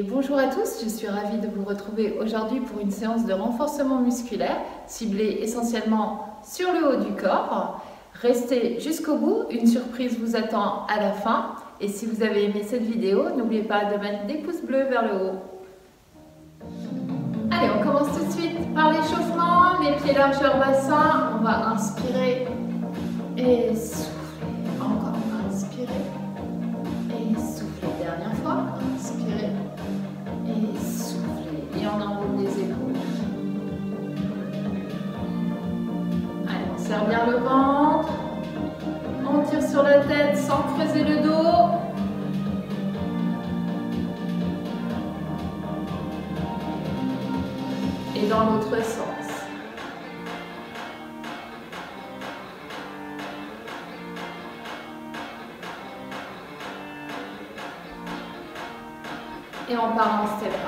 Et bonjour à tous, je suis ravie de vous retrouver aujourd'hui pour une séance de renforcement musculaire ciblée essentiellement sur le haut du corps. Restez jusqu'au bout, une surprise vous attend à la fin. Et si vous avez aimé cette vidéo, n'oubliez pas de mettre des pouces bleus vers le haut. Allez, on commence tout de suite par l'échauffement, les pieds largeur bassin. On va inspirer et souffler. Encore, inspirer et souffler. Dernière fois, inspirer et souffler. Et on enroule les épaules. Allez, on serre bien le ventre. On tire sur la tête sans creuser le dos. Et dans l'autre sens. Et on part en step up.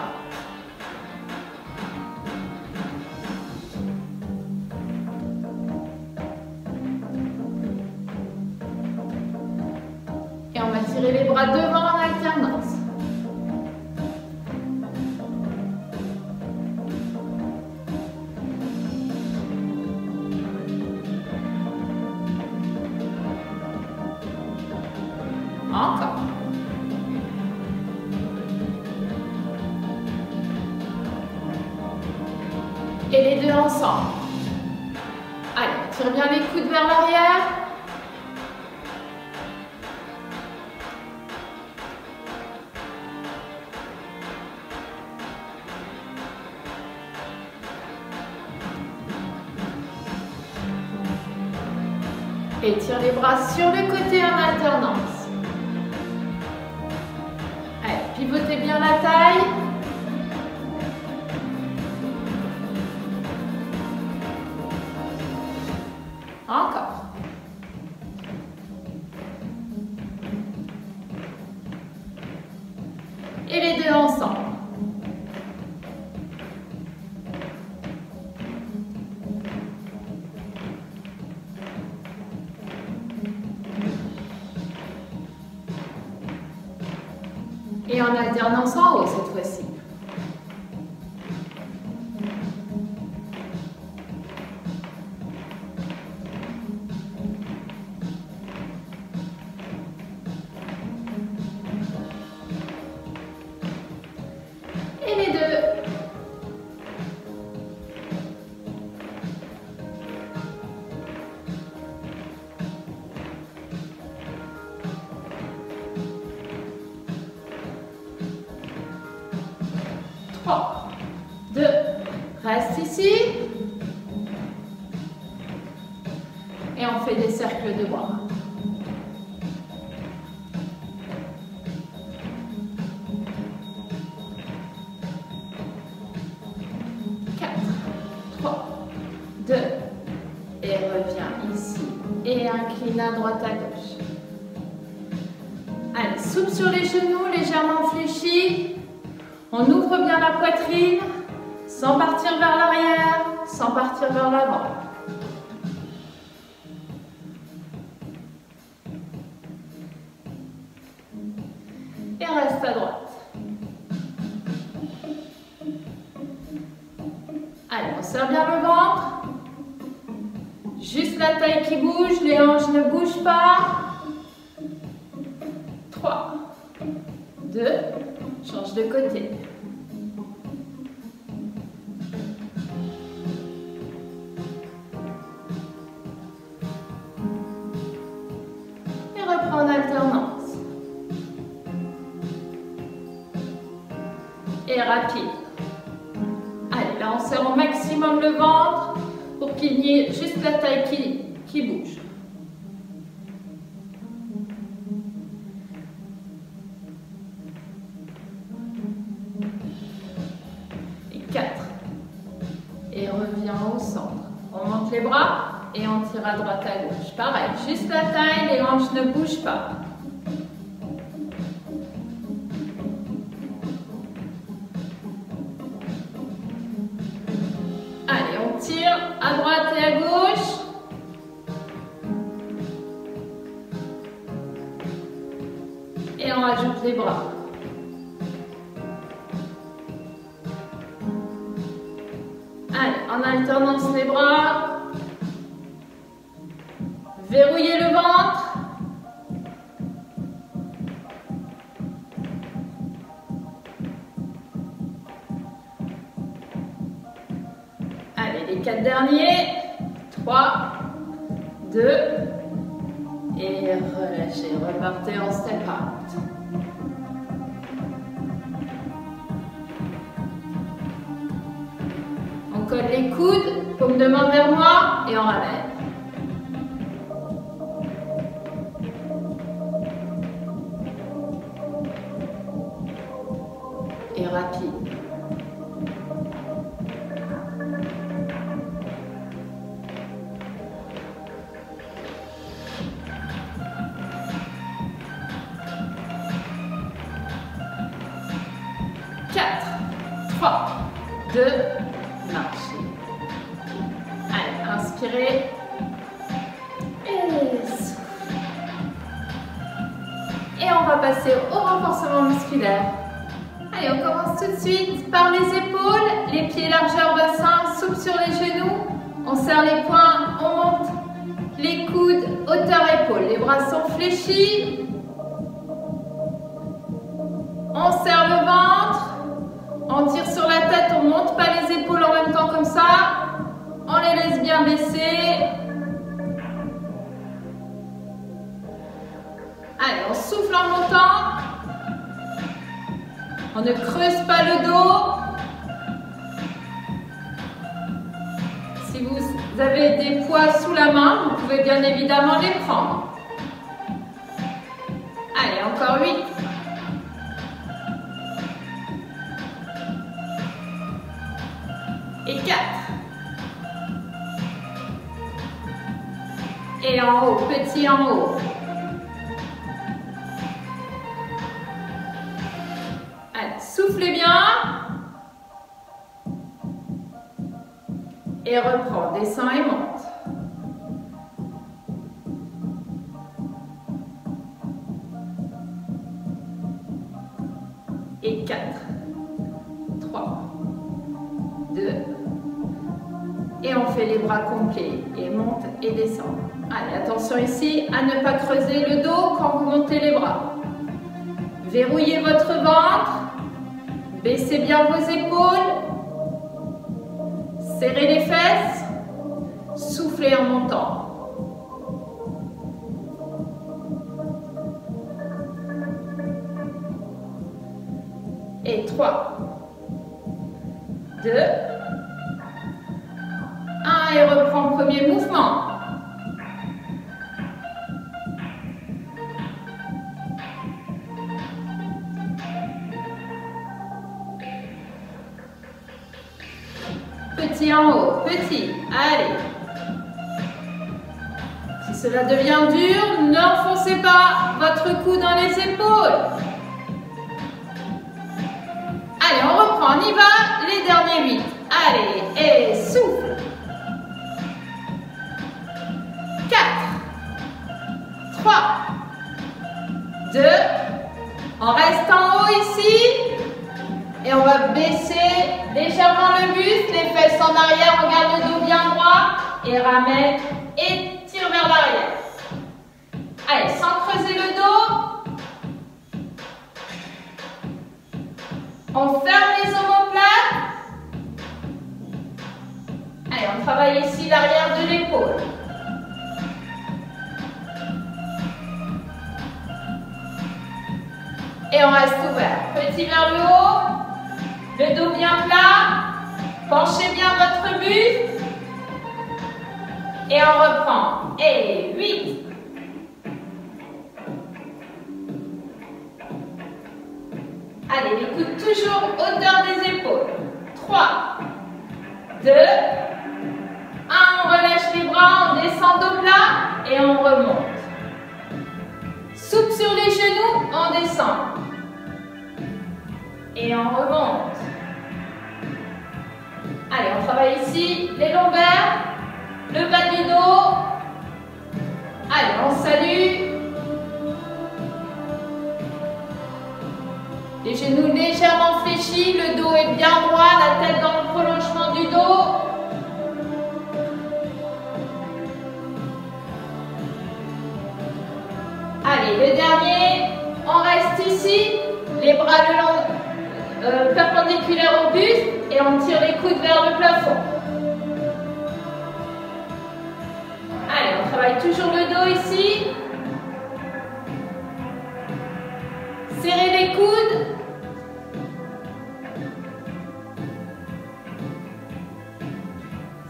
Et on va tirer les bras devant en alternance. Encore. Et les deux ensemble. Allez, on tire bien les coudes vers l'arrière. Et tire les bras sur le côté en alternance. Allez, pivotez bien la taille. Encore. Et les deux ensemble. Et en alternance en haut cette fois-ci. Et les deux. Trois, deux, reste ici. Et on fait des cercles de bras. Et reviens ici. Et incline à droite à gauche. Allez, souple sur les genoux, légèrement fléchis. On ouvre bien la poitrine, sans partir vers l'arrière, sans partir vers l'avant. Et reste à droite. Allez, on serre bien le ventre. Juste la taille qui bouge, les hanches ne bougent pas. 3, 2, change de côté. Et reprends en alternance. Et rapide. Allez, là on serre au maximum le ventre. Pour qu'il y ait juste la taille qui bouge. Et 4. Et reviens au centre. On monte les bras et on tire à droite à gauche. Pareil, juste la taille, les hanches ne bougent pas. Allez, on tire à droite et à gauche. Et on rajoute les bras. en alternance les bras. Verrouillez le ventre. Allez, les 4 derniers. 3, 2, et relâchez. Repartez en step out. On colle les coudes, paume de main vers moi et on ramène. Et rapide. Quatre, 3, 2, marchez. Allez, inspirez. Et soufflez. Et on va passer au renforcement musculaire. Allez, on commence tout de suite par les épaules, les pieds largeur bassin, souple sur les genoux. On serre les poings, on monte les coudes, hauteur épaule. Les bras sont fléchis. On serre le ventre. On tire sur la tête, on ne monte pas les épaules en même temps comme ça. On les laisse bien baisser. Allez, on souffle en montant. On ne creuse pas le dos. Si vous avez des poids sous la main, vous pouvez bien évidemment les prendre. Allez, encore 8. Et 4. Et en haut, petit en haut. Allez, soufflez bien. Et reprends, descends et monte. Et 4, 3, 2, et on fait les bras complets, et monte et descend. Allez, attention ici à ne pas creuser le dos quand vous montez les bras. Verrouillez votre ventre, baissez bien vos épaules, serrez les fesses, soufflez en montant. Et 3, 2, 1 et reprends le premier mouvement. Petit en haut, petit, allez. Si cela devient dur, n'enfoncez pas votre cou dans les épaules. Allez, on reprend, on y va, les derniers 8. Allez, et souffle. 4, 3, 2, on reste en haut ici. Et on va baisser légèrement le buste, les fesses en arrière, on garde le dos bien droit. Et ramène et tire vers l'arrière. Allez, sans creuser le dos. On ferme les omoplates. Allez, on travaille ici l'arrière de l'épaule. Et on reste ouvert. Petit vers le haut. Le dos bien plat. Penchez bien votre buste. Et on reprend. Et 8. Allez, les coudes toujours hauteur des épaules. 3, 2, 1. On relâche les bras, on descend dos plat et on remonte. Souple sur les genoux, on descend. Et on remonte. Allez, on travaille ici les lombaires, le bas du dos. Allez, on salue. Les genoux légèrement fléchis, le dos est bien droit, la tête dans le prolongement du dos. Allez, le dernier, on reste ici, les bras le long, perpendiculaires au buste et on tire les coudes vers le plafond. Allez, on travaille toujours le dos ici. Serrez les coudes.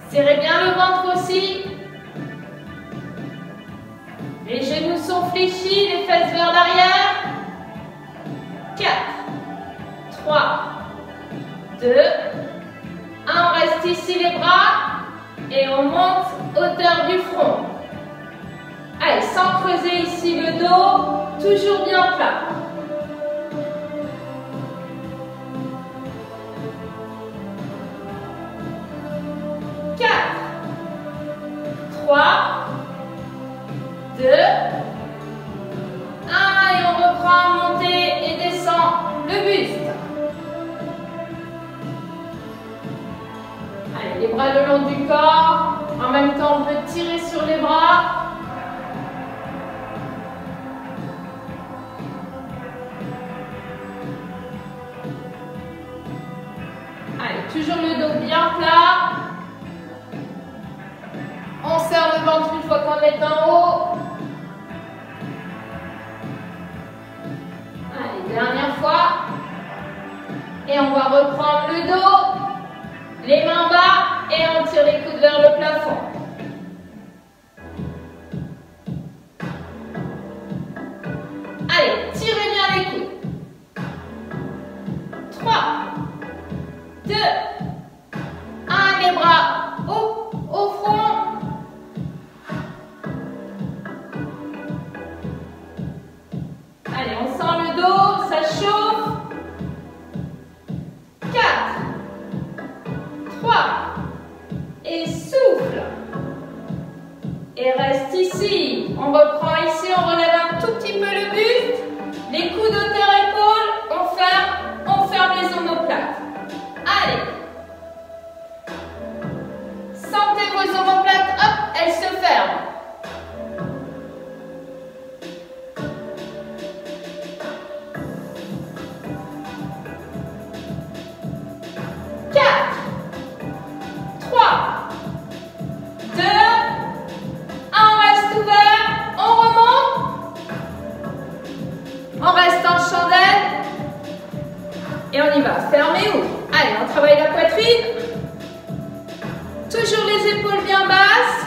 Serrez bien le ventre aussi. Les genoux sont fléchis, les fesses vers l'arrière. 4, 3, 2, 1. On reste ici les bras et on monte hauteur du front. Allez, sans creuser ici le dos, toujours bien plat. 4, 3, 2, 1 et on reprend, monter et descend le buste. Allez, les bras le long du corps. En même temps, on peut tirer sur les bras. Allez, toujours le dos bien plat. On serre le ventre une fois qu'on est en haut. Allez, dernière fois. Et on va reprendre le dos, les mains bas et on tire les coudes vers le plafond. Allez, tirez bien les coudes. 3, 2, 1, les bras au front. Allez, on sent le dos, ça chauffe. 4, 3, et souffle. Et reste ici. On reprend ici, on relève un tout petit peu le buste. Les coudes hauteur-épaule, on ferme les omoplates. Allez. Sentez vos omoplates, hop, elles se ferment. 4, 3, 2, 1, on reste ouvert, on remonte. On reste en chandelle. Et on y va. Fermez ou. Allez, on travaille la poitrine. Toujours les épaules bien basses.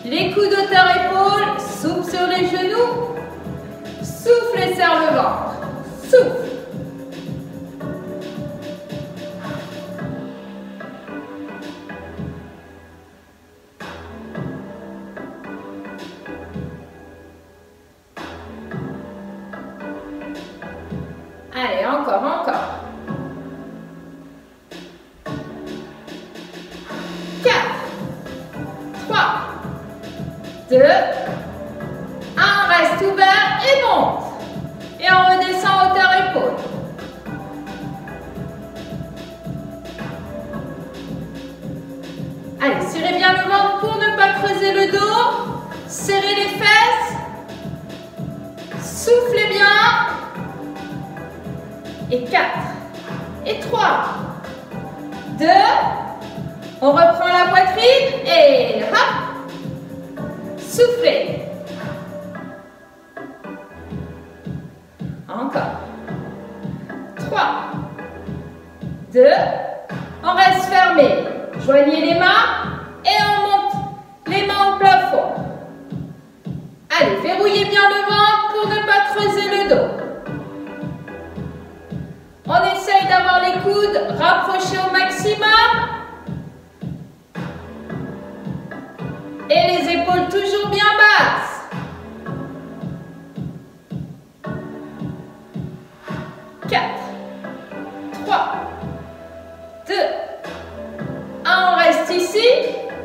Les coudes hauteur-épaule. Souffle sur les genoux. Souffle et serre le ventre. Souffle. Allez, encore, encore. 4, 3, 2, 1, reste ouvert et monte. Et on redescend hauteur-épaule. Allez, serrez bien le ventre pour ne pas creuser le dos. Serrez les fesses. Soufflez bien. Et 4, et 3, 2, on reprend la poitrine et hop, soufflez. Encore. 3, 2, on reste fermé. Joignez les mains et on monte les mains au plafond. Allez, verrouillez bien le ventre pour ne pas creuser le dos. On essaye d'avoir les coudes rapprochés au maximum. Et les épaules toujours bien basses. 4, 3, 2, 1, on reste ici.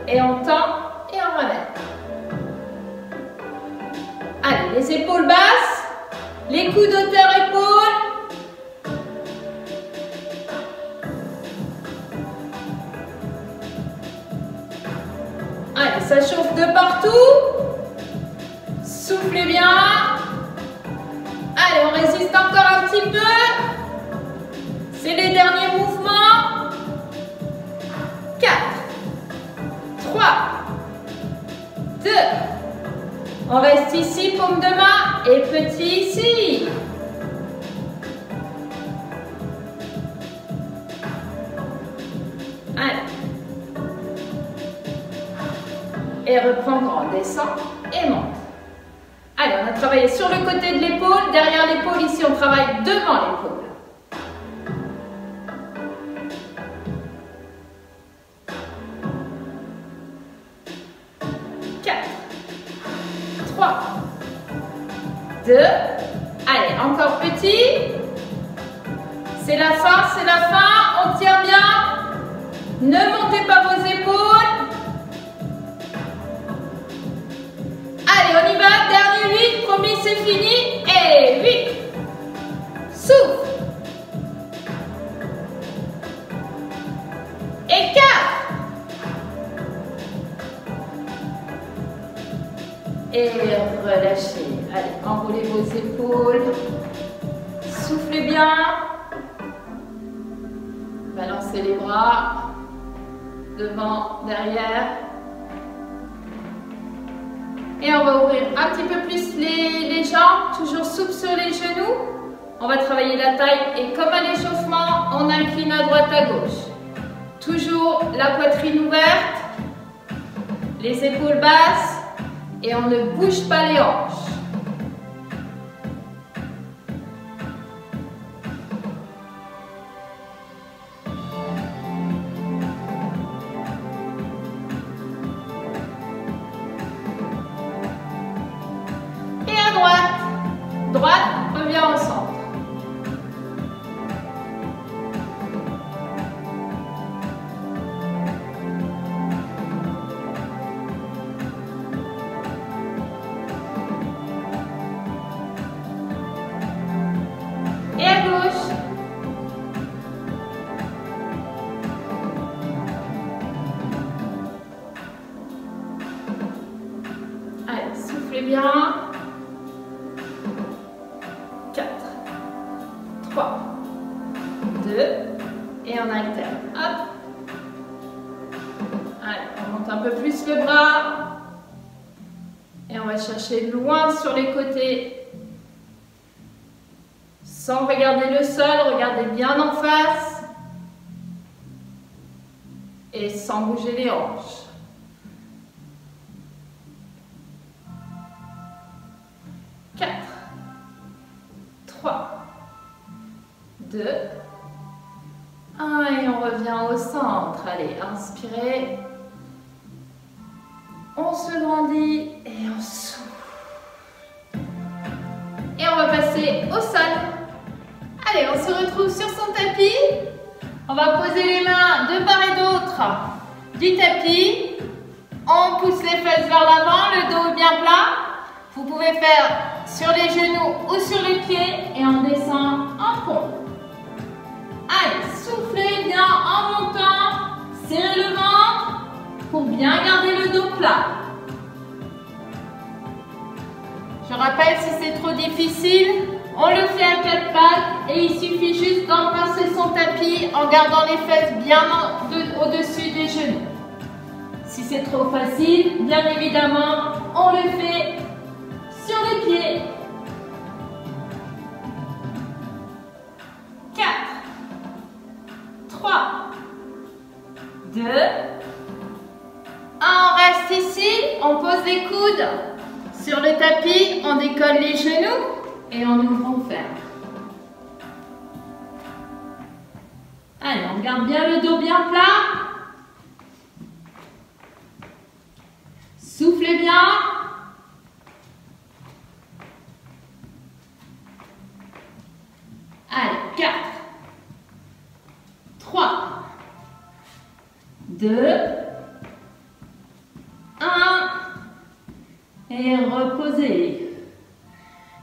Et on tend et on ramène. Allez, les épaules basses. Les coudes hauteur-épaule. Allez, ça chauffe de partout. Soufflez bien. On reste ici, paume de main et petit ici. Allez. Et reprends grand, descend et monte. Allez, on a travaillé sur le côté de l'épaule, derrière l'épaule, ici on travaille devant l'épaule. 2. Allez, encore petit. C'est la fin, on tient bien. Ne montez pas vos épaules. Allez, on y va, dernier 8, promis c'est fini. Et 8. Souffle. Et 4. Et relâchez. Allez, enroulez vos épaules. Soufflez bien. Balancez les bras. Devant, derrière. Et on va ouvrir un petit peu plus les jambes. Toujours souple sur les genoux. On va travailler la taille. Et comme à l'échauffement, on incline à droite, à gauche. Toujours la poitrine ouverte. Les épaules basses. Et on ne bouge pas les hanches. Et à droite. Droite, revient au centre. Bien. 4, 3, 2, et on alterne. Hop. Allez, on monte un peu plus le bras. Et on va chercher loin sur les côtés. Sans regarder le sol, regardez bien en face. Et sans bouger les hanches. 4, 3, 2, 1 et on revient au centre. Allez, inspirez. On se grandit et on souffle. Et on va passer au sol. Allez, on se retrouve sur son tapis. On va poser les mains de part et d'autre du tapis. On pousse les fesses vers l'avant, le dos bien plat. Vous pouvez faire sur les genoux ou sur les pieds et on descend en pompe. Allez, soufflez bien en montant, serrez le ventre pour bien garder le dos plat. Je rappelle, si c'est trop difficile, on le fait à 4 pattes et il suffit juste d'embrasser son tapis en gardant les fesses bien au-dessus des genoux. Si c'est trop facile, bien évidemment, on le fait sur les pieds. 4, 3, 2, 1. On reste ici, on pose les coudes sur le tapis, on décolle les genoux et on ouvre, on ferme. Allez, on garde bien le dos bien plat. Soufflez bien. Allez, 4, 3, 2, 1. Et reposez.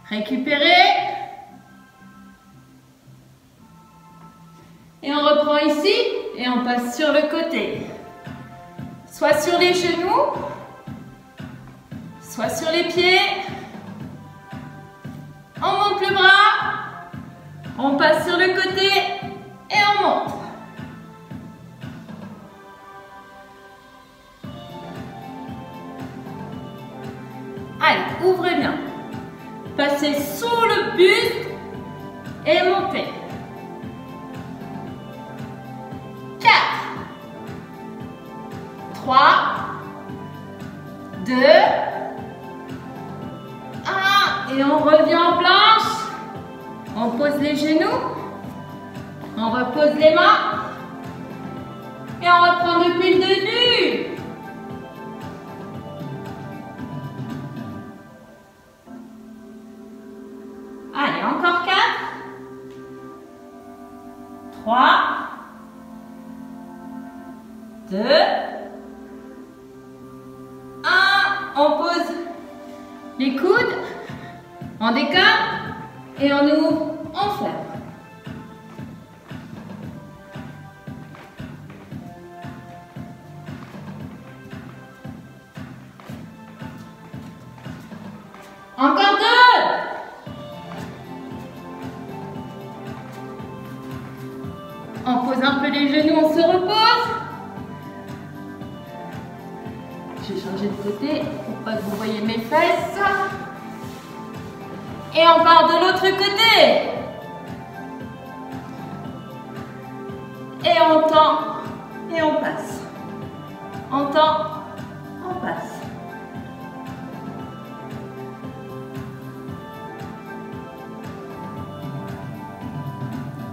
Récupérez. Et on reprend ici et on passe sur le côté. Soit sur les genoux, soit sur les pieds. On monte le bras. On passe sur le côté et on monte. Allez, Passez sous le buste et montez. 4, 3, 2, 1. Et on revient en planche. On pose les genoux. On repose les mains. Et on reprend depuis le début. Allez, encore 4, 3, 2, 1. On pose les coudes, on décolle et on ouvre, on ferme. Encore 2. On pose un peu les genoux, on se repose. Je vais changer de côté pour pas que vous voyez mes fesses. Et encore de l'autre côté. Et on tend et on passe. On tend, on passe.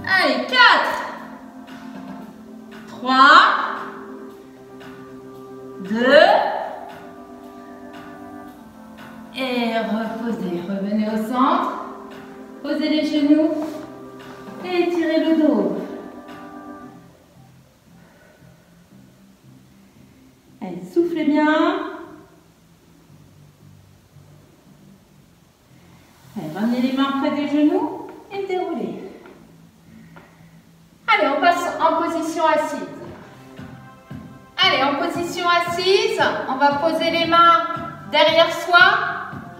Allez, 4, 3, 2, et reposez. Revenez au centre, posez les genoux et étirez le dos. Allez, soufflez bien. Allez, ramenez les mains près des genoux et déroulez. Allez, on passe en position assise. Allez, en position assise, on va poser les mains derrière soi,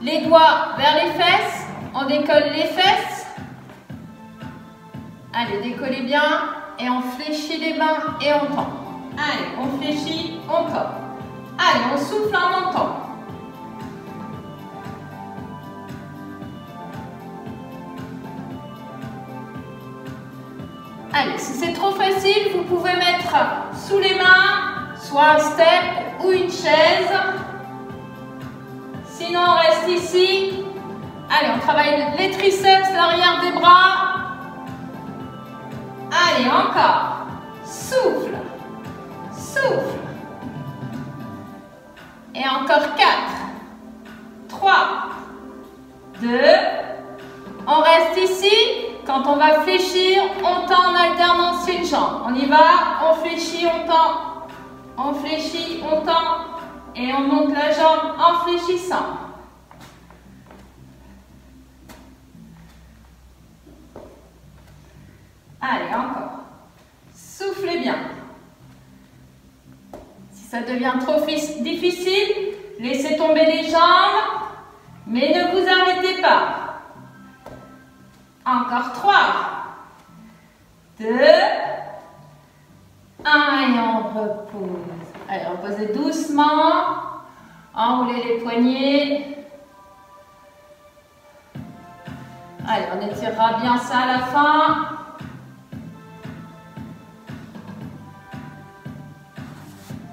les doigts vers les fesses, on décolle les fesses. Allez, décollez bien et on fléchit les mains et on tend. Allez, on fléchit, on tend. Allez, on souffle en montant. Allez, si c'est trop facile, vous pouvez mettre sous les mains, soit un step ou une chaise. Sinon, on reste ici. Allez, on travaille les triceps, l'arrière des bras. Allez, encore. Souffle. Souffle. Et encore 4, 3, 2. On reste ici. Quand on va fléchir, on tend en alternance une jambe. On y va, on fléchit, on tend. On fléchit, on tend. Et on monte la jambe en fléchissant. Allez, encore. Soufflez bien. Si ça devient trop difficile, laissez tomber les jambes, mais ne vous arrêtez pas. Encore 3, 2, 1 et on repose. Allez, reposez doucement. Enroulez les poignets. Allez, on étirera bien ça à la fin.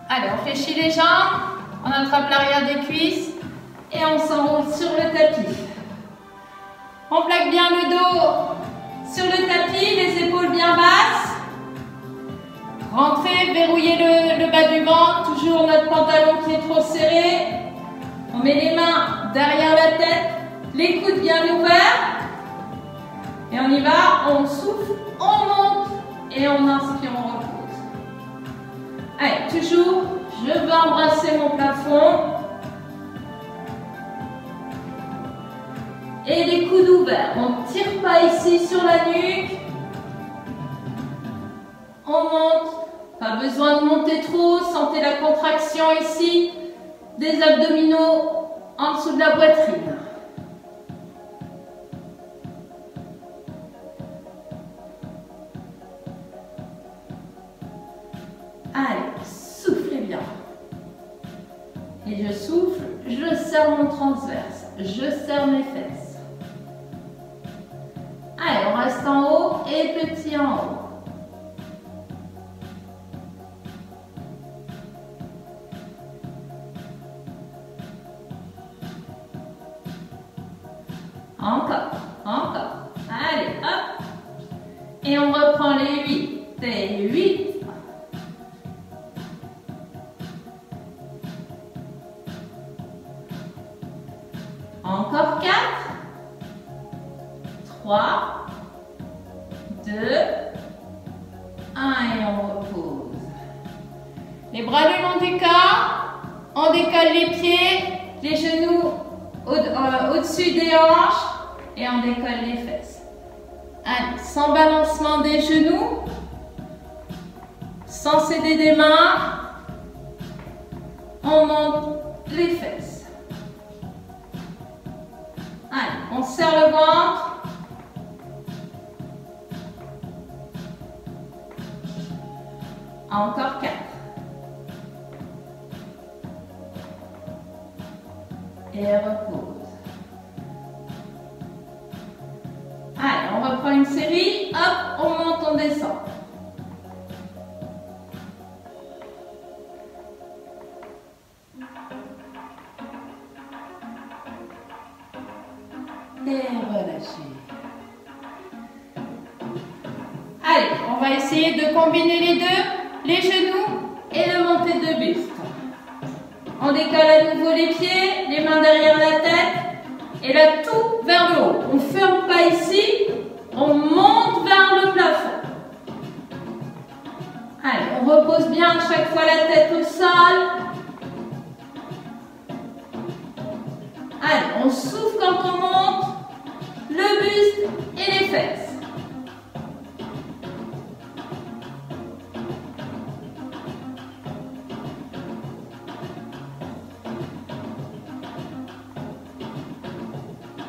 Allez, on fléchit les jambes. On attrape l'arrière des cuisses et on s'enroule sur le tapis. On plaque bien le dos sur le tapis, les épaules bien basses. Rentrez, verrouillez le bas du ventre, toujours notre pantalon qui est trop serré. On met les mains derrière la tête, les coudes bien ouverts. Et on y va, on souffle, on monte et on inspire, on repose. Allez, toujours, je vais embrasser mon plafond. Et les coudes ouverts. On ne tire pas ici sur la nuque. On monte. Pas besoin de monter trop. Sentez la contraction ici des abdominaux en dessous de la poitrine. Allez, soufflez bien. Et je souffle, je serre mon transverse, je serre mes fesses. reste en haut et petit en haut. Encore, encore. Allez, hop. Et on reprend les 8 et 8. Encore 4. 3, 2, 1 et on repose. Les bras le long du corps. On décolle les pieds, les genoux au-dessus des hanches et on décolle les fesses. Allez, sans balancement des genoux, sans céder des mains, on monte les fesses. Allez, on serre le ventre. Encore 4. Et repose. Allez, on reprend une série. Hop, on monte, on descend. Et relâchez. Allez, on va essayer de combiner les deux, les genoux et le montée de buste. On décolle à nouveau les pieds, les mains derrière la tête et là tout vers le haut. On ne ferme pas ici, on monte vers le plafond. Allez, on repose bien chaque fois la tête au sol. Allez, on souffle quand on monte, le buste et les fesses.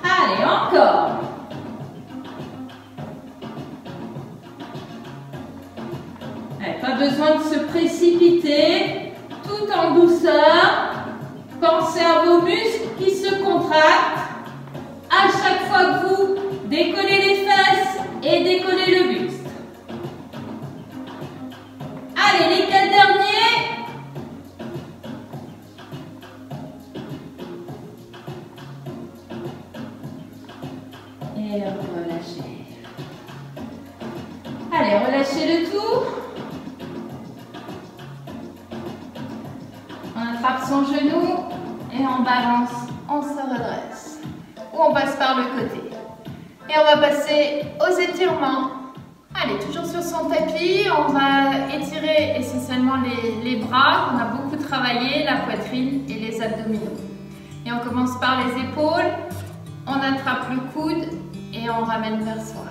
Allez, encore. Allez, pas besoin de se précipiter, tout en douceur. Pensez à vos muscles qui se contractent. À chaque fois que vous décollez les fesses et décollez le buste. Allez, les 4 derniers. Et relâchez. Allez, relâchez le tout. On attrape son genou et on balance, on se redresse. Ou on passe par le côté. Et on va passer aux étirements. Allez, toujours sur son tapis, on va étirer essentiellement les bras. On a beaucoup travaillé, la poitrine et les abdominaux. Et on commence par les épaules. On attrape le coude et on ramène vers soi.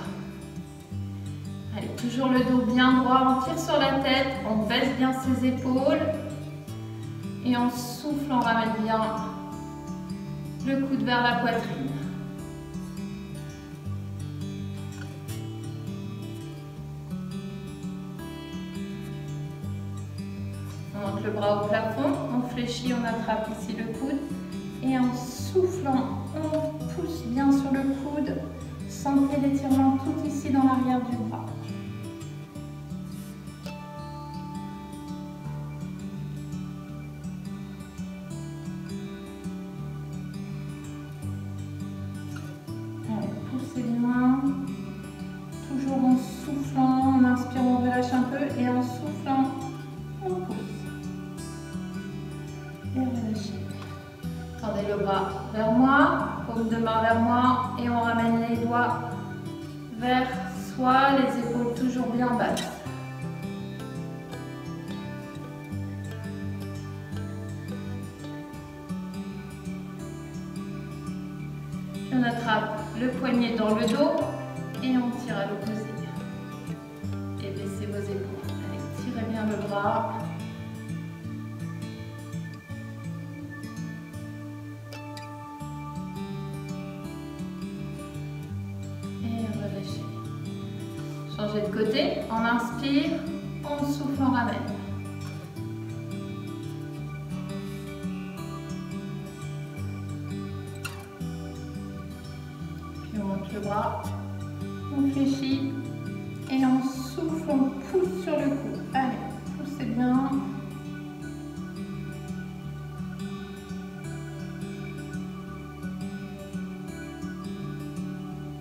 Allez, toujours le dos bien droit, on tire sur la tête, on baisse bien ses épaules. Et on souffle, on ramène bien le coude vers la poitrine. On monte le bras au plafond, on fléchit, on attrape ici le coude. Et en soufflant, on pousse bien sur le coude. Sentez l'étirement tout ici dans l'arrière du bras. Allez, poussez les mains. Toujours en soufflant, en inspirant, on relâche un peu. Et en soufflant, on pousse. Et relâchez. Tendez le bras vers moi, paume de main vers moi et on ramène les doigts vers soi, les épaules toujours bien basses. Puis on attrape le poignet dans le dos et on tire à l'opposé. Et baissez vos épaules. Allez, tirez bien le bras. Changez de côté, on inspire, on souffle, on ramène. Puis on monte le bras, On fléchit et on souffle, on pousse sur le cou. Allez, poussez bien.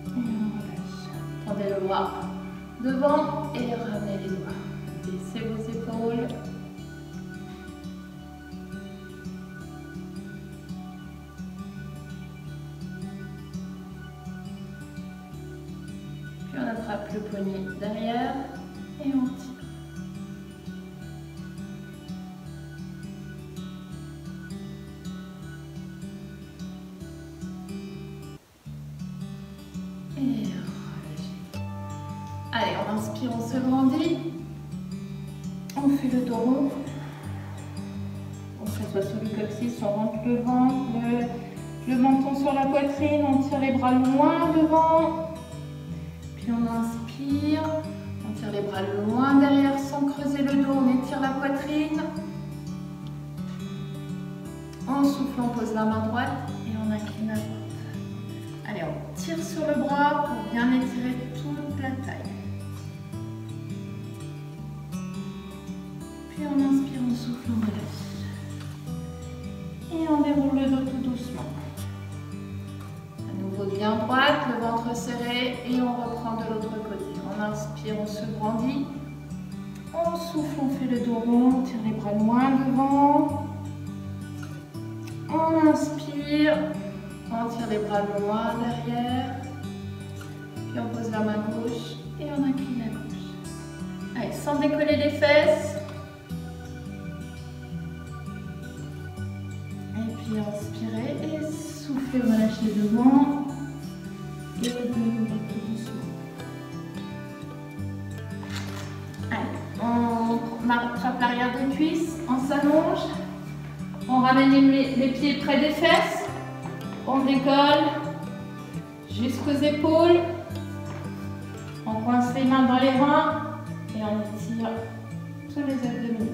Et on relâche. Tendez le bras devant et ramenez les doigts. Baissez vos épaules. Puis on attrape le poignet derrière et on tire. Et relâchez. Allez, on inspire, on se grandit. On fait le dos rond. On s'assoit sur le coccyx, on rentre le ventre, le menton sur la poitrine, on tire les bras loin devant. Puis on inspire, on tire les bras loin derrière sans creuser le dos, on étire la poitrine. On souffle, on pose la main droite et on incline la droite. Allez, on tire sur le bras pour bien étirer toute la taille. Puis on inspire, on souffle, on relâche. Et on déroule le dos tout doucement. À nouveau bien droite, le ventre serré et on reprend de l'autre côté. On inspire, on se grandit. On souffle, on fait le dos rond, on tire les bras loin devant. On inspire, on tire les bras loin derrière. Puis on pose la main gauche et on incline la gauche. Allez, sans décoller les fesses. Puis inspirez et soufflez, relâchez devant et déroulez tout doucement. Allez, on attrape l'arrière des cuisses, on s'allonge, on ramène les pieds près des fesses, on décolle jusqu'aux épaules, on coince les mains dans les reins et on étire tous les abdominaux.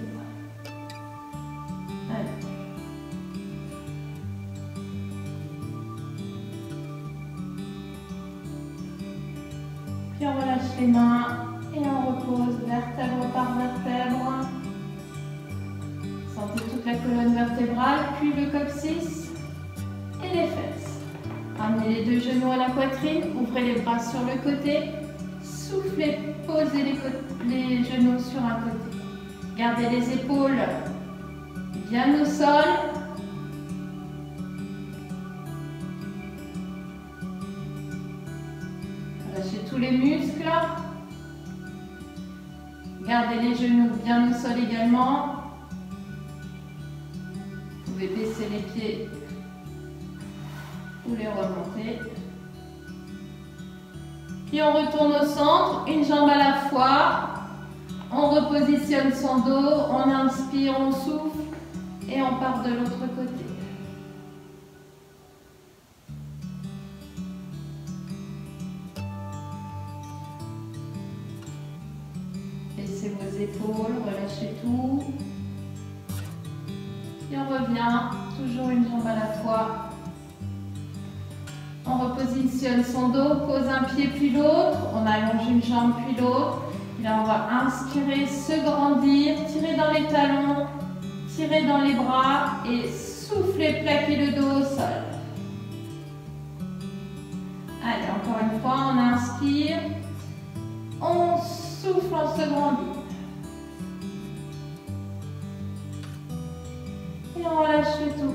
Allez. Puis on relâche les mains et on repose vertèbre par vertèbre. Sentez toute la colonne vertébrale, puis le coccyx et les fesses. Ramenez les deux genoux à la poitrine, ouvrez les bras sur le côté, soufflez, posez les genoux sur un côté. Gardez les épaules bien au sol. Relâchez tous les muscles. Gardez les genoux bien au sol également. Vous pouvez baisser les pieds ou les remonter. Puis on retourne au centre, une jambe à la fois. On repositionne son dos, on inspire, on souffle et on part de l'autre côté. Baissez vos épaules, relâchez tout. Et on revient, toujours une jambe à la fois. On repositionne son dos, pose un pied puis l'autre, on allonge une jambe puis l'autre. Et là on va inspirer, se grandir, tirer dans les talons, tirer dans les bras et souffler, plaquer le dos au sol. Allez, encore une fois, on inspire, on souffle, on se grandit. Et on relâche le tout.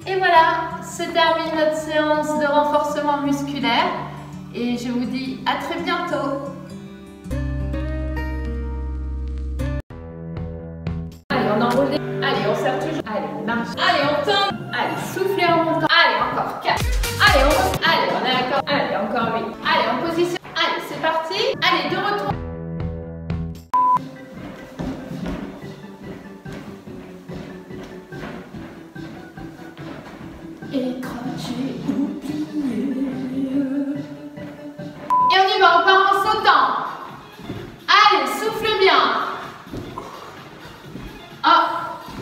Et voilà, se termine notre séance de renforcement musculaire. Et je vous dis à très bientôt. Allez, on enroule les... Allez, on serre toujours. Allez, marche. Allez, on tourne. Allez, soufflez en montant. Allez, encore 4. Allez, on monte. Allez, on est d'accord. Allez, encore 8. Allez, en position. Allez, c'est parti. Allez, de retour. Écracher, oublier. Et on y va, on part en sautant. Allez, souffle bien. Ah,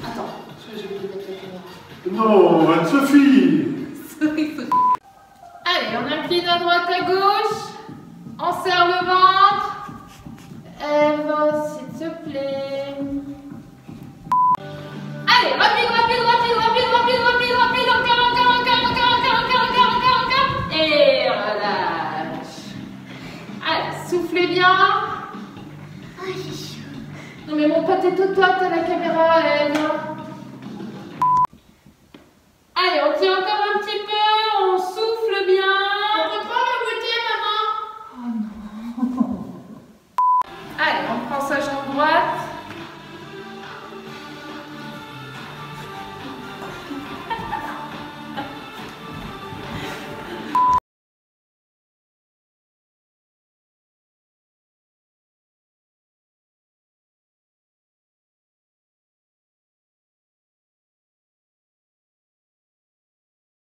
attends, j'ai oublié de mettre la caméra. Non, Anne-Sophie. Allez, on Incline à droite, à gauche. On serre le ventre. Eva, s'il te plaît. Allez, rapide. Encore. Et relâche. Allez, soufflez bien. Non mais mon pote est au top, t'as la caméra, elle.